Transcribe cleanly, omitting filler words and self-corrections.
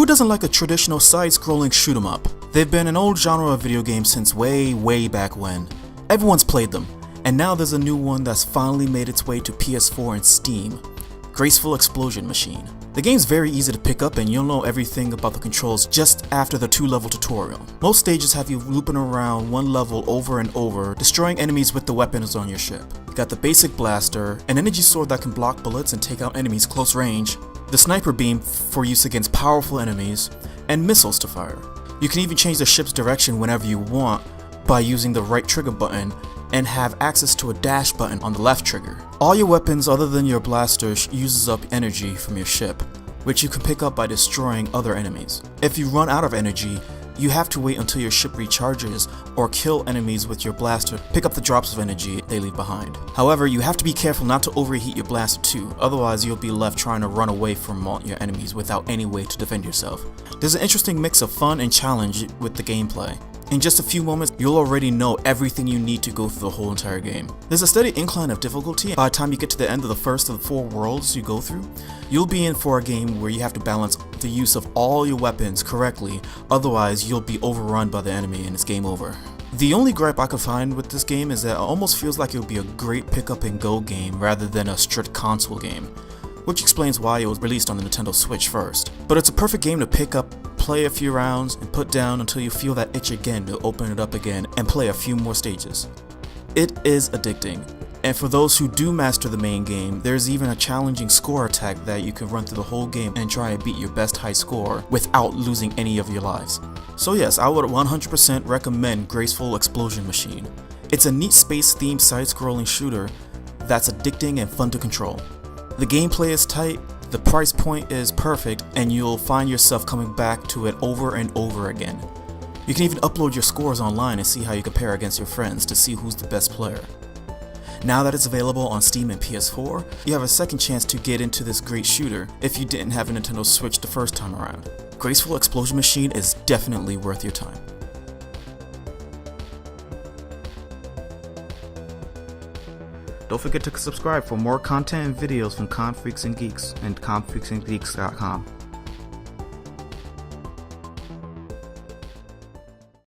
Who doesn't like a traditional side-scrolling shoot 'em up? They've been an old genre of video games since way back when. Everyone's played them, and now there's a new one that's finally made its way to PS4 and Steam. Graceful Explosion Machine. The game's very easy to pick up and you'll know everything about the controls just after the 2-level tutorial. Most stages have you looping around one level over and over, destroying enemies with the weapons on your ship. You got the basic blaster, an energy sword that can block bullets and take out enemies close range, the sniper beam for use against powerful enemies, and missiles to fire. You can even change the ship's direction whenever you want by using the right trigger button and have access to a dash button on the left trigger. All your weapons other than your blaster uses up energy from your ship, which you can pick up by destroying other enemies. If you run out of energy, you have to wait until your ship recharges or kill enemies with your blaster, pick up the drops of energy they leave behind. However, you have to be careful not to overheat your blaster too, otherwise you'll be left trying to run away from all your enemies without any way to defend yourself. There's an interesting mix of fun and challenge with the gameplay. In just a few moments, you'll already know everything you need to go through the whole entire game. There's a steady incline of difficulty. By the time you get to the end of the first of the 4 worlds you go through, you'll be in for a game where you have to balance the use of all your weapons correctly, otherwise you'll be overrun by the enemy and it's game over. The only gripe I could find with this game is that it almost feels like it would be a great pick up and go game rather than a strict console game, which explains why it was released on the Nintendo Switch first. But it's a perfect game to pick up, play a few rounds, and put down until you feel that itch again to open it up again and play a few more stages. It is addicting, and for those who do master the main game, there's even a challenging score attack that you can run through the whole game and try and beat your best high score without losing any of your lives. So yes, I would 100% recommend Graceful Explosion Machine. It's a neat space-themed side-scrolling shooter that's addicting and fun to control. The gameplay is tight, the price point is perfect, and you'll find yourself coming back to it over and over again. You can even upload your scores online and see how you compare against your friends to see who's the best player. Now that it's available on Steam and PS4, you have a second chance to get into this great shooter if you didn't have a Nintendo Switch the first time around. Graceful Explosion Machine is definitely worth your time. Don't forget to subscribe for more content and videos from Con Freaks and Geeks and ConFreaksandGeeks.com.